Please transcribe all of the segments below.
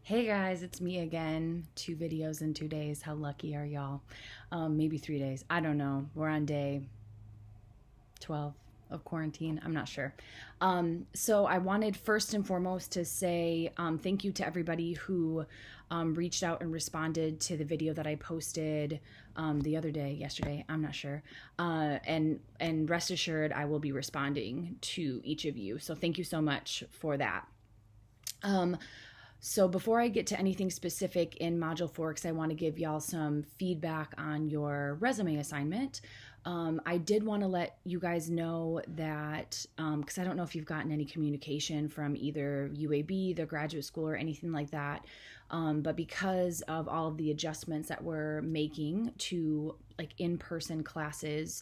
Hey guys, it's me again. 2 videos in 2 days. How lucky are y'all? Maybe 3 days. I don't know. We're on day 12 of quarantine. I'm not sure. So I wanted first and foremost to say thank you to everybody who reached out and responded to the video that I posted the other day, yesterday. I'm not sure. And rest assured, I will be responding to each of you. So thank you so much for that. So before I get to anything specific in Module 4, because I want to give y'all some feedback on your resume assignment, I did want to let you guys know that, because I don't know if you've gotten any communication from either UAB, the graduate school, or anything like that, but because of all of the adjustments that we're making to like in-person classes,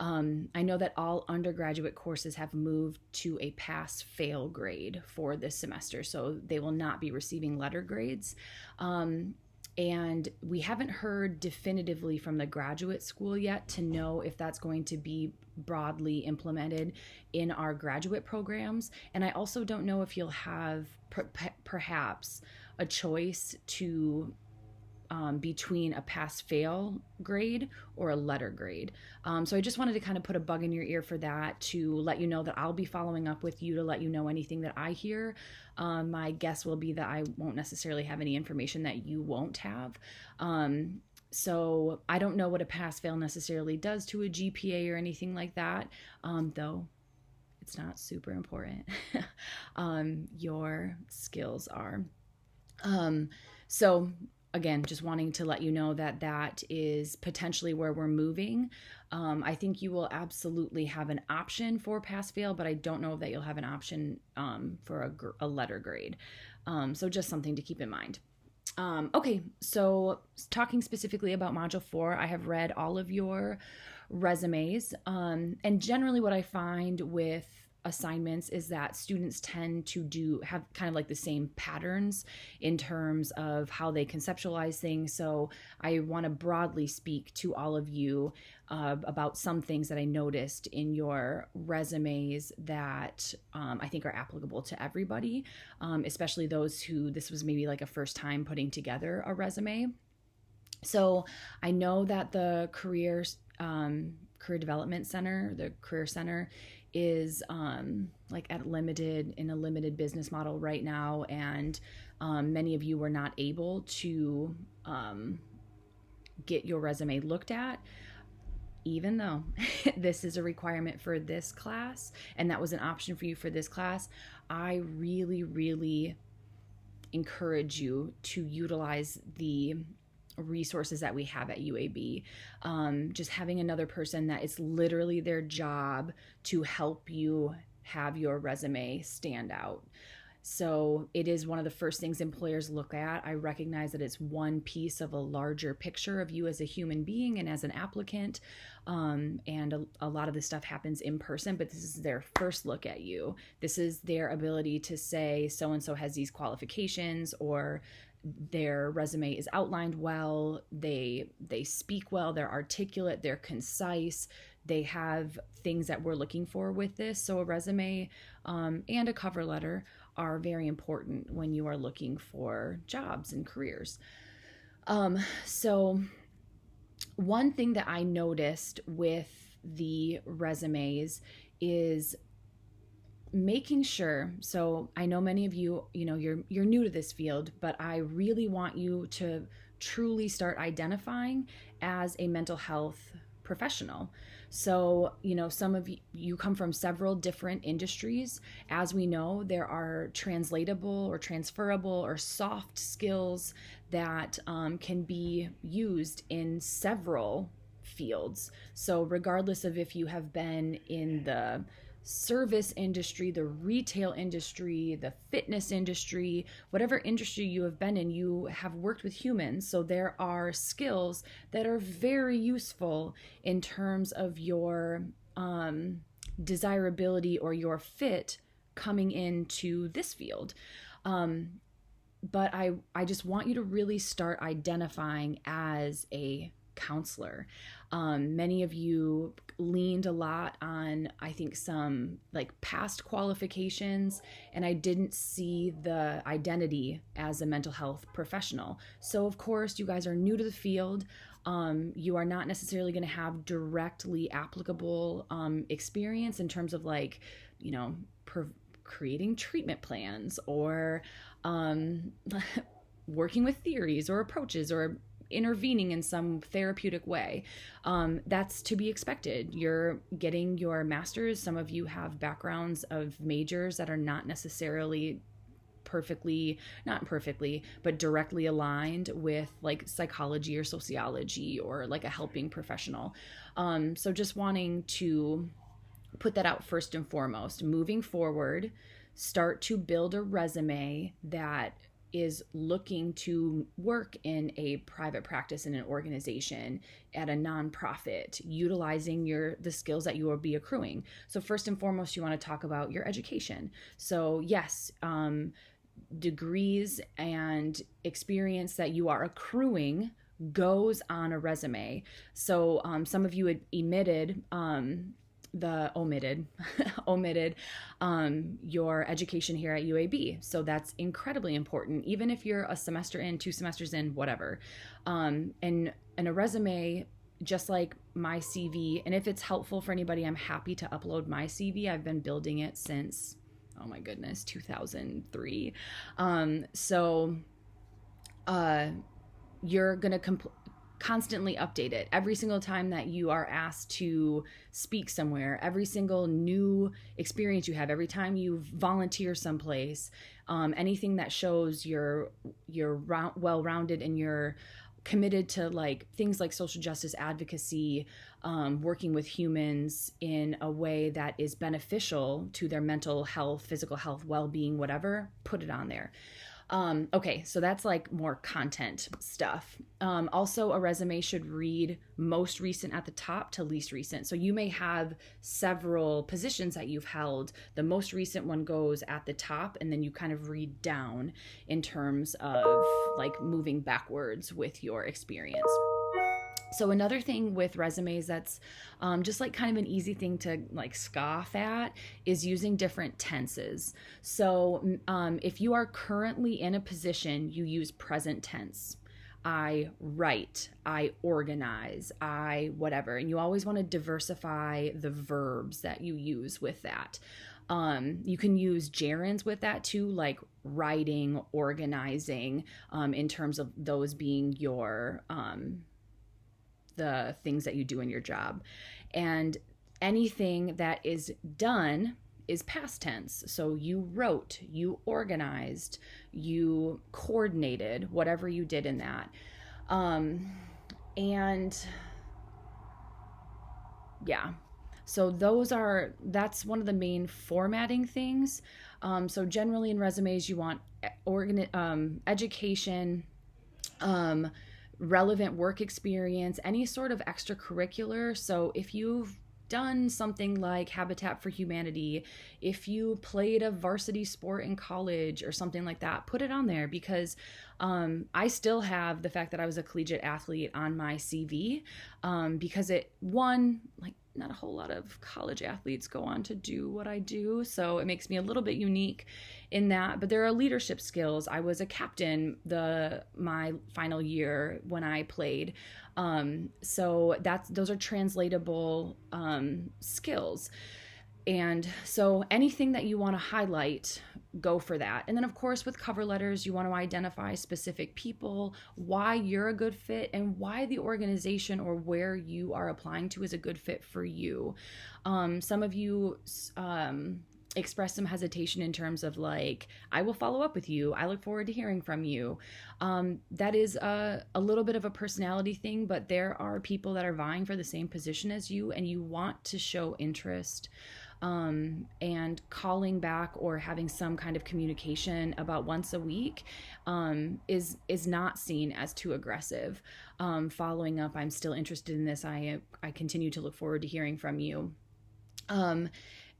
I know that all undergraduate courses have moved to a pass-fail grade for this semester, so they will not be receiving letter grades. And we haven't heard definitively from the graduate school yet to know if that's going to be broadly implemented in our graduate programs. And I also don't know if you'll have perhaps a choice to between a pass-fail grade or a letter grade. So I just wanted to kind of put a bug in your ear for that, to let you know that I'll be following up with you to let you know anything that I hear. My guess will be that I won't necessarily have any information that you won't have. So I don't know what a pass-fail necessarily does to a GPA or anything like that, though it's not super important. Your skills are. So again, just wanting to let you know that that is potentially where we're moving. I think you will absolutely have an option for pass fail, but I don't know that you'll have an option for a letter grade. So just something to keep in mind. Okay, so talking specifically about Module 4, I have read all of your resumes. And generally what I find with assignments is that students tend to have kind of like the same patterns in terms of how they conceptualize things. So I want to broadly speak to all of you about some things that I noticed in your resumes that I think are applicable to everybody, especially those who this was maybe like a first time putting together a resume. So I know that the Career Development Center, the Career Center, is like in a limited business model right now, and many of you were not able to get your resume looked at, even though this is a requirement for this class and that was an option for you for this class. I really encourage you to utilize the resources that we have at UAB. Just having another person that it's literally their job to help you have your resume stand out. So it is one of the first things employers look at. I recognize that it's one piece of a larger picture of you as a human being and as an applicant. And a lot of this stuff happens in person, but this is their first look at you. This is their ability to say so-and-so has these qualifications, or their resume is outlined well, they speak well, they're articulate, they're concise, they have things that we're looking for with this. So a resume and a cover letter are very important when you are looking for jobs and careers. So one thing that I noticed with the resumes is making sure, so I know many of you, you're new to this field, but I really want you to truly start identifying as a mental health professional. So, some of you come from several different industries. As we know, there are translatable or transferable or soft skills that can be used in several fields. So regardless of if you have been in the service industry, the retail industry, the fitness industry, whatever industry you have been in, you have worked with humans. So there are skills that are very useful in terms of your desirability or your fit coming into this field. But I just want you to really start identifying as a counselor. Many of you leaned a lot on, I think, some like past qualifications, and I didn't see the identity as a mental health professional. So of course, you guys are new to the field. You are not necessarily going to have directly applicable experience in terms of like, you know, creating treatment plans or working with theories or approaches or intervening in some therapeutic way. That's to be expected. You're getting your master's. Some of you have backgrounds of majors that are not necessarily not perfectly, but directly aligned with like psychology or sociology or like a helping professional. So just wanting to put that out first and foremost. Moving forward, start to build a resume that is looking to work in a private practice in an organization at a nonprofit, utilizing the skills that you will be accruing. So first and foremost, you want to talk about your education. So yes, degrees and experience that you are accruing goes on a resume. So some of you had omitted your education here at UAB. So that's incredibly important, even if you're a semester in, 2 semesters in, whatever. And a resume, just like my CV, and if it's helpful for anybody, I'm happy to upload my CV. I've been building it since, oh my goodness, 2003. You're going to constantly update it every single time that you are asked to speak somewhere, every single new experience you have, every time you volunteer someplace, anything that shows you're well-rounded and you're committed to like things like social justice advocacy, working with humans in a way that is beneficial to their mental health, physical health, well-being, whatever, put it on there. Okay, so that's like more content stuff. Also, a resume should read most recent at the top to least recent. So you may have several positions that you've held. The most recent one goes at the top, and then you kind of read down in terms of like moving backwards with your experience. So another thing with resumes that's just like kind of an easy thing to like scoff at is using different tenses. So if you are currently in a position, you use present tense. I write, I organize, I whatever. And you always want to diversify the verbs that you use with that. You can use gerunds with that too, like writing, organizing, in terms of those being your the things that you do in your job. And anything that is done is past tense. So you wrote, you organized, you coordinated, whatever you did in that. And yeah, so that's one of the main formatting things. So generally in resumes, you want education, relevant work experience, any sort of extracurricular. So if you've done something like Habitat for Humanity, if you played a varsity sport in college or something like that, put it on there, because I still have the fact that I was a collegiate athlete on my CV, because like not a whole lot of college athletes go on to do what I do. So it makes me a little bit unique in that, but there are leadership skills. I was a captain my final year when I played. So those are translatable skills. And so anything that you want to highlight, go for that. And then of course with cover letters, you want to identify specific people, why you're a good fit, and why the organization or where you are applying to is a good fit for you. Some of you express some hesitation in terms of like, I will follow up with you, I look forward to hearing from you. That is a little bit of a personality thing, but there are people that are vying for the same position as you, and you want to show interest. And calling back or having some kind of communication about once a week is not seen as too aggressive. Following up, I'm still interested in this. I continue to look forward to hearing from you.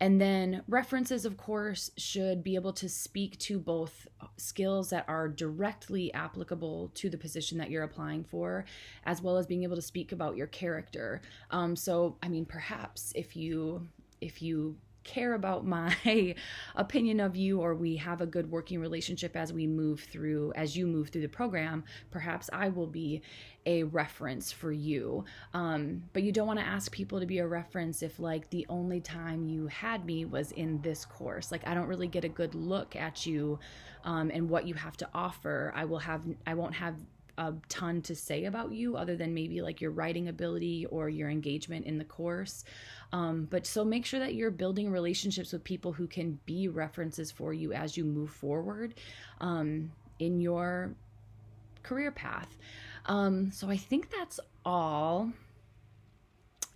And then references, of course, should be able to speak to both skills that are directly applicable to the position that you're applying for, as well as being able to speak about your character. So, I mean, perhaps if you care about my opinion of you, or we have a good working relationship as you move through the program, perhaps I will be a reference for you. But you don't want to ask people to be a reference if like the only time you had me was in this course. Like I don't really get a good look at you and what you have to offer. I won't have a ton to say about you other than maybe like your writing ability or your engagement in the course. But so make sure that you're building relationships with people who can be references for you as you move forward in your career path. So I think that's all.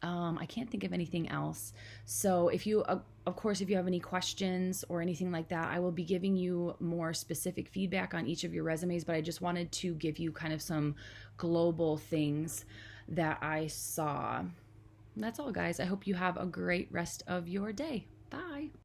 I can't think of anything else. So if you, of course, if you have any questions or anything like that, I will be giving you more specific feedback on each of your resumes, but I just wanted to give you kind of some global things that I saw. That's all, guys. I hope you have a great rest of your day. Bye.